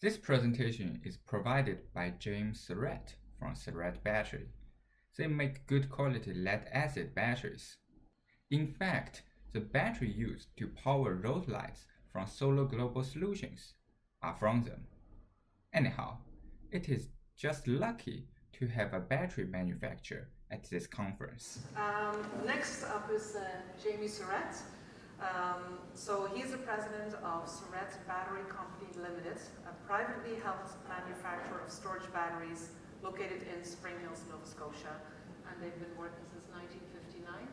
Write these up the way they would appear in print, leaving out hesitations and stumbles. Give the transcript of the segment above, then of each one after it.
This presentation is provided by James Surrette from Surrette Battery. They make good quality lead-acid batteries. In fact, the battery used to power road lights from Solar Global Solutions are from them. Anyhow, it is just lucky to have a battery manufacturer at this conference. Next up is Jamie Surrette. So he's the president of Surrette Battery Company Limited, a privately held manufacturer of storage batteries located in Spring Hills, Nova Scotia, and they've been working since 1959.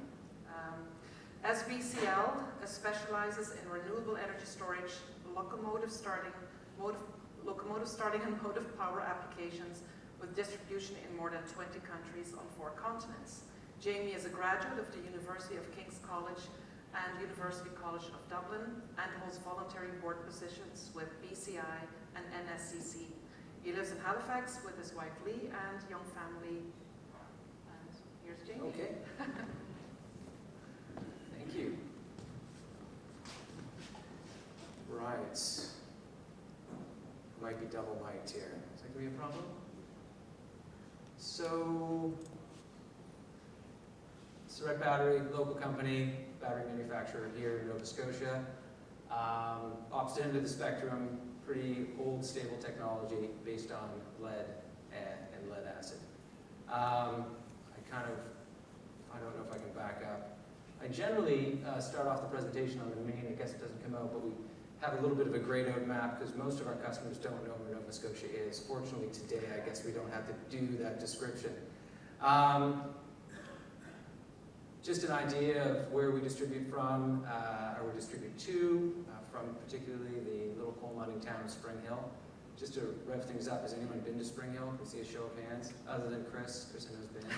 SBCL specializes in renewable energy storage, locomotive starting and motive power applications with distribution in more than 20 countries on 4 continents. Jamie is a graduate of the University of King's College and University College of Dublin and holds voluntary board positions with BCI and NSCC. He lives in Halifax with his wife Lee and young family. And here's Jamie. Okay. Thank you. Right. Might be double mic'd here. Is that going to be a problem? So, Surrette Battery, local company, battery manufacturer here in Nova Scotia. Opposite end of the spectrum, pretty old, stable technology based on lead and lead acid. I don't know if I can back up. I generally start off the presentation on the main. I guess it doesn't come out, but we have a little bit of a grayed out map because most of our customers don't know where Nova Scotia is. Fortunately today, I guess we don't have to do that description. Just an idea of where we distribute from, or we distribute to, from particularly the little coal mining town of Spring Hill. Just to rev things up, has anyone been to Spring Hill? Can we see a show of hands? Other than Chris. Chris has been.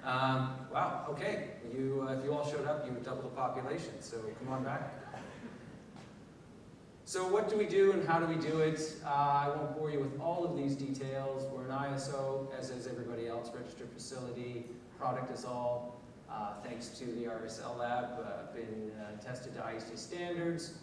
Wow, okay. If you all showed up, you would double the population, so come on back. So what do we do and how do we do it? I won't bore you with all of these details. We're an ISO, as is everybody else, registered facility. Product is all, thanks to the RSL lab, been tested to IEC standards.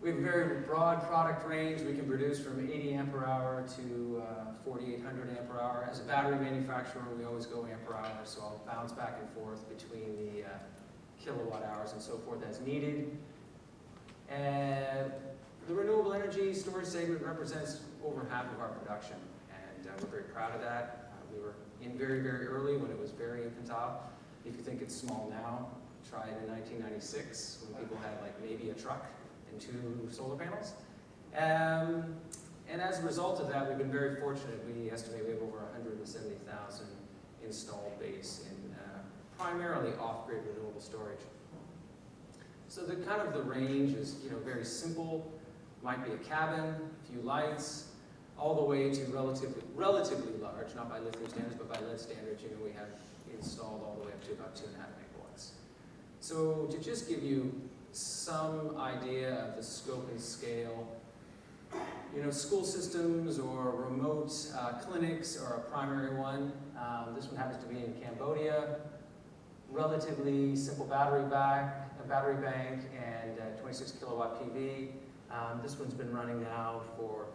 We have a very broad product range. We can produce from 80 ampere hour to 4800 ampere hour. As a battery manufacturer, we always go ampere hour, so I'll bounce back and forth between the kilowatt hours and so forth as needed. And the renewable energy storage segment represents over half of our production, and we're very proud of that. We were in very, very early when it was very infantile. If you think it's small now, try it in 1996 when people had like maybe a truck and 2 solar panels. And as a result of that, we've been very fortunate. We estimate we have over 170,000 installed base in primarily off-grid renewable storage. So the kind of the range is, very simple. Might be a cabin, a few lights, all the way to relatively large, not by lithium standards, but by lead standards. We have installed all the way up to about 2.5 megawatts. So to just give you some idea of the scope and scale, school systems or remote clinics are a primary one. This one happens to be in Cambodia. Relatively simple battery bank, and 26 kilowatt PV. This one's been running now for,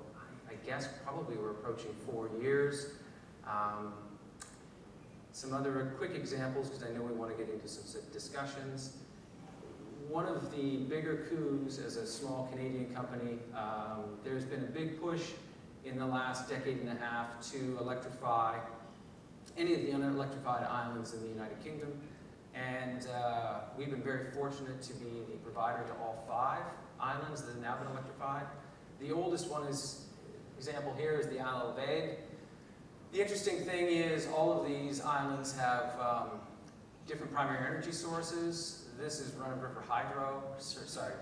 I guess, probably we're approaching 4 years. Some other quick examples, because I know we want to get into some discussions. One of the bigger coups as a small Canadian company, there's been a big push in the last decade and a half to electrify any of the unelectrified islands in the United Kingdom. And we've been very fortunate to be the provider to all 5 islands that have now been electrified. The oldest one example here is the Isle of Vague. The interesting thing is all of these islands have different primary energy sources. This is run-of-river hydro,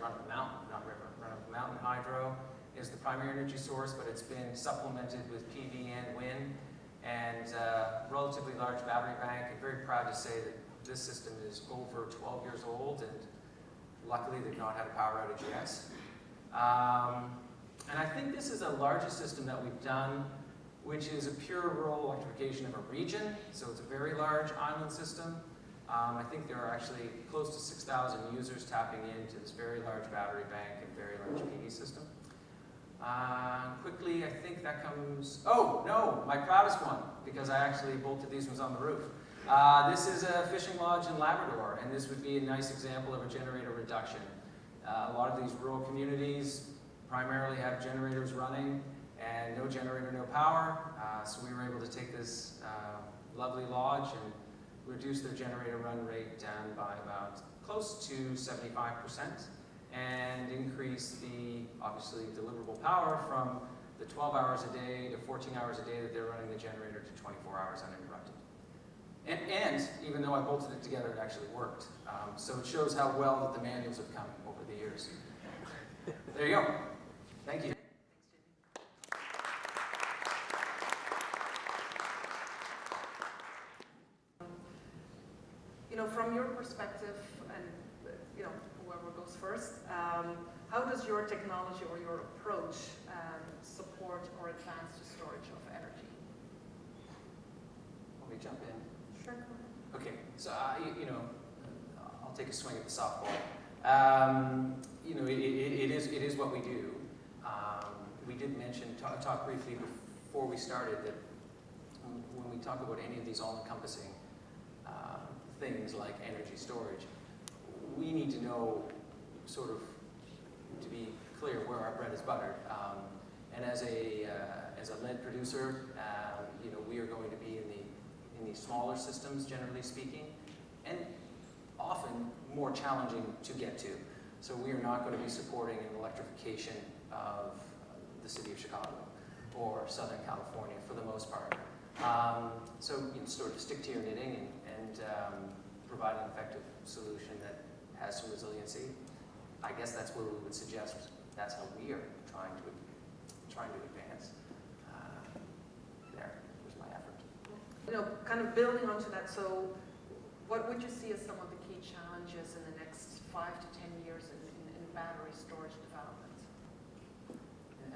run-of-the-mountain, not river, run-of-the-mountain hydro is the primary energy source, but it's been supplemented with PV and wind, and relatively large battery bank. I'm very proud to say that this system is over 12 years old, and luckily they've not had a power outage yet. And I think this is the largest system that we've done, which is a pure rural electrification of a region. So it's a very large island system. I think there are actually close to 6,000 users tapping into this very large battery bank and very large PV system. Quickly, I think that comes, oh no, my proudest one, because I actually bolted these ones on the roof. This is a fishing lodge in Labrador, and this would be a nice example of a generator reduction. A lot of these rural communities primarily have generators running, and no generator, no power. So we were able to take this lovely lodge and reduce their generator run rate down by about close to 75%, and increase the, obviously, deliverable power from the 12 hours a day to 14 hours a day that they're running the generator to 24 hours uninterrupted. And even though I bolted it together, it actually worked. So it shows how well that the manuals have come over the years. There you go. Thank you. You know, from your perspective, and you know, whoever goes first, how does your technology or your approach support or advance the storage of energy? Want me to jump in? Sure, go ahead. Okay, so you know, I'll take a swing at the softball. You know, it is what we do. We did mention, talk briefly before we started, that when we talk about any of these all-encompassing things like energy storage, we need to know, sort of, to be clear, where our bread is buttered. And as a lead producer, you know, we are going to be in the smaller systems, generally speaking, and often more challenging to get to. So we are not going to be supporting an electrification of the city of Chicago or Southern California for the most part. So you know, sort of stick to your knitting and provide an effective solution that has some resiliency. I guess that's where we would suggest that's how we are trying to advance. There's my effort. You know, kind of building onto that, so what would you see as some of the key challenges in the next 5 to 10 years in battery storage development?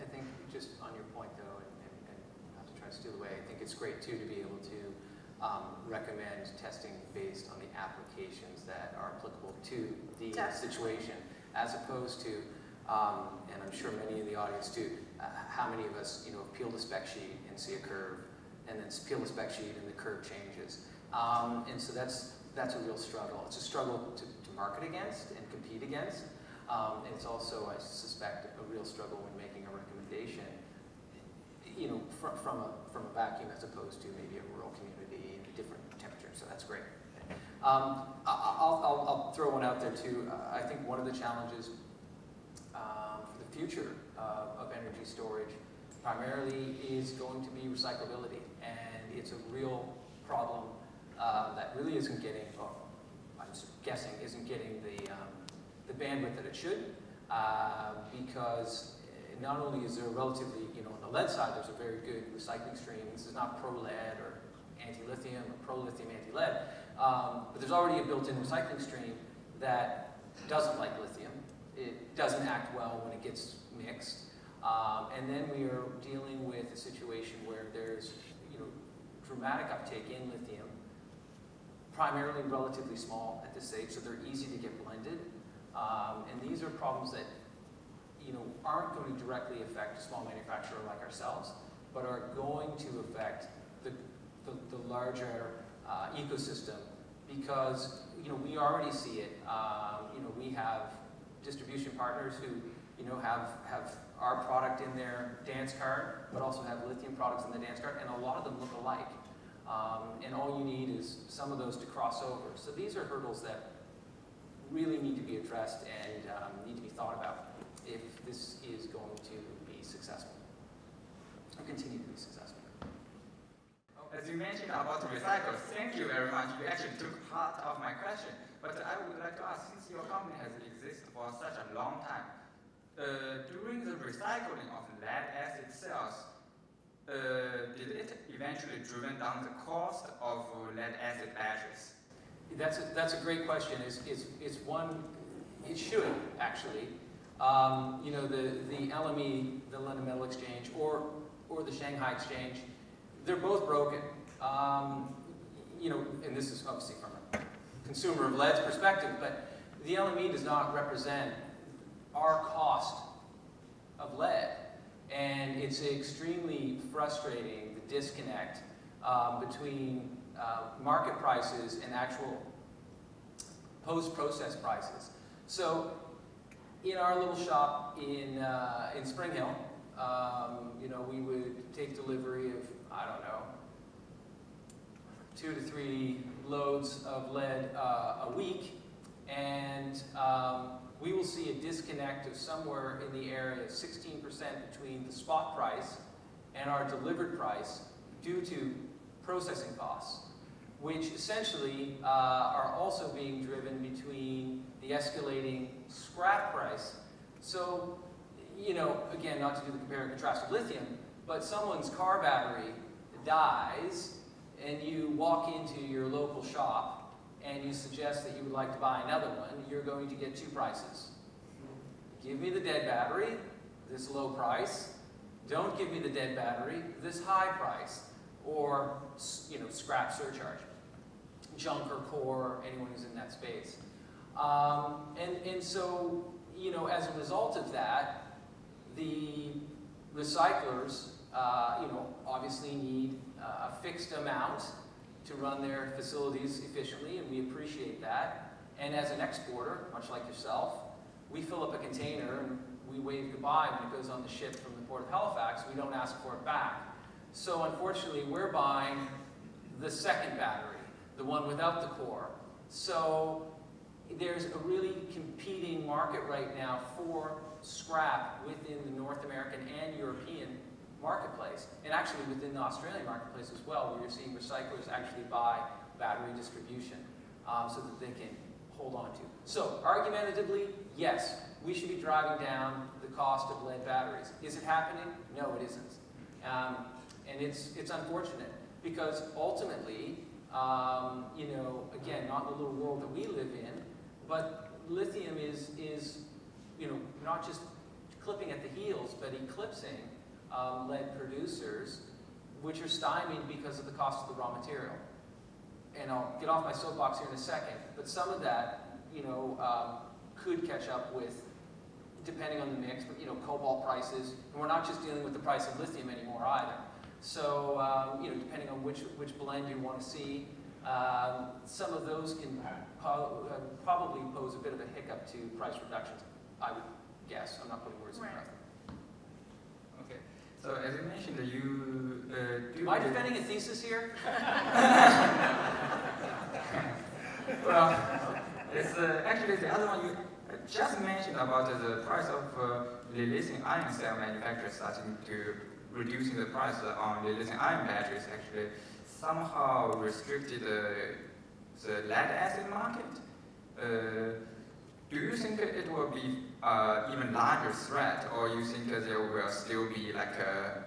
I think just on your point though, and not to try to steal away, I think it's great too to be able to recommend testing based on the applications that are applicable to the situation, as opposed to, and I'm sure many in the audience do, how many of us, you know, peel the spec sheet and see a curve, and then peel the spec sheet and the curve changes. And so that's a real struggle. It's a struggle to market against and compete against. And it's also, I suspect, a real struggle when making a recommendation, you know, from a vacuum as opposed to maybe a rural community in a different temperature. So that's great. I'll throw one out there too. I think one of the challenges for the future of energy storage primarily is going to be recyclability, and it's a real problem that really isn't getting, well, I'm guessing, isn't getting the bandwidth that it should, because not only is there a relatively, you know, on the lead side, there's a very good recycling stream. This is not pro-lead or anti-lithium or pro-lithium, anti-lead, but there's already a built-in recycling stream that doesn't like lithium. It doesn't act well when it gets mixed. And then we are dealing with a situation where there's, you know, dramatic uptake in lithium, primarily relatively small at this stage, so they're easy to get blended. And these are problems that, you know, aren't going to directly affect a small manufacturer like ourselves, but are going to affect the larger ecosystem, because, you know, we already see it. You know, we have distribution partners who, you know, have our product in their dance card, but also have lithium products in the dance card, and a lot of them look alike. And all you need is some of those to cross over. So these are hurdles that really need to be addressed and need to be thought about if this is going to be successful, or continue to be successful. As you mentioned about recycles, thank you very much. You actually took part of my question. But I would like to ask, since your company has existed for such a long time, during the recycling of lead acid cells, did it eventually driven down the cost of lead acid batteries? That's a great question. It's one, it should actually. You know, the LME, the London Metal Exchange, or the Shanghai Exchange, they're both broken. You know, and this is obviously from a consumer of lead's perspective, but the LME does not represent our cost of lead. it's extremely frustrating, the disconnect between market prices and actual post-process prices. So in our little shop in Spring Hill, you know, we would take delivery of, I don't know, 2 to 3 loads of lead a week, and we will see a disconnect of somewhere in the area of 16% between the spot price and our delivered price due to processing costs, which essentially are also being driven between the escalating scrap price. So, you know, again, not to do the compare and contrast with lithium, but someone's car battery dies and you walk into your local shop and you suggest that you would like to buy another one, you're going to get 2 prices. Give me the dead battery, this low price. Don't give me the dead battery, this high price. Or, you know, scrap surcharge. Junk or core, anyone who's in that space. And so, you know, as a result of that, the recyclers, you know, obviously need a fixed amount to run their facilities efficiently, and we appreciate that. And as an exporter, much like yourself, we fill up a container and we wave goodbye when it goes on the ship from the Port of Halifax. We don't ask for it back. So unfortunately, we're buying the second battery, the one without the core. So there's a really competing market right now for scrap within the North American and European marketplace, and actually within the Australian marketplace as well, where you're seeing recyclers actually buy battery distribution so that they can hold on to. So argumentatively, yes, we should be driving down the cost of lead batteries. Is it happening? No, it isn't. And it's unfortunate because ultimately, you know, again, not the little world that we live in, but lithium is you know, not just clipping at the heels, but eclipsing lead producers, which are stymied because of the cost of the raw material. And I'll get off my soapbox here in a second, but some of that, you know, could catch up with, depending on the mix, but, you know, cobalt prices. And we're not just dealing with the price of lithium anymore either. So, you know, depending on which blend you want to see, some of those can probably pose a bit of a hiccup to price reductions, I would guess. I'm not putting words in your mouth. Okay. So as you mentioned, you do... Am I defending a thesis here? Well, it's actually the other one you just mentioned about the price of the lithium ion cell manufacturers starting to reducing the price on the lithium ion batteries actually somehow restricted the lead acid market. Do you think it will be even larger threat, or you think there will still be like a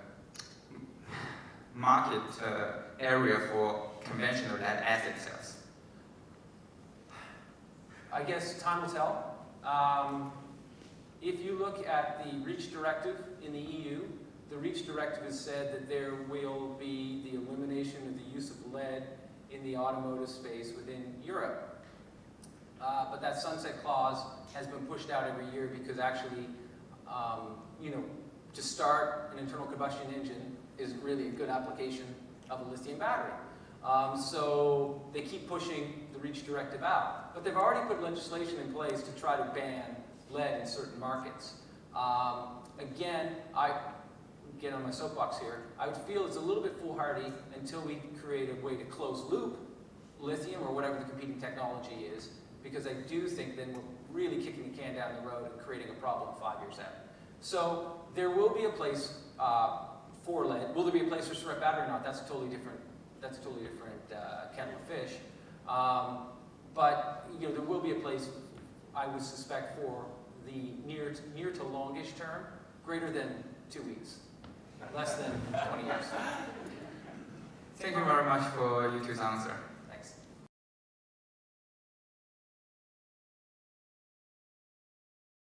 market area for conventional lead acid cells? I guess time will tell. If you look at the REACH directive in the EU, the REACH directive has said that there will be the elimination of the use of lead in the automotive space within Europe. But that sunset clause has been pushed out every year because actually, you know, to start an internal combustion engine is really a good application of a lithium battery. So they keep pushing the REACH directive out. But they've already put legislation in place to try to ban lead in certain markets. Again, I get on my soapbox here, I would feel it's a little bit foolhardy until we create a way to close loop lithium or whatever the competing technology is, because I do think then we're really kicking the can down the road and creating a problem 5 years out. So there will be a place for lead. Will there be a place for Surrette Battery or not? That's a totally different. That's a totally different kettle of fish. But you know, there will be a place, I would suspect, for the near to longish term, greater than 2 weeks, less than 20 years. Thank you very much for your two's answer.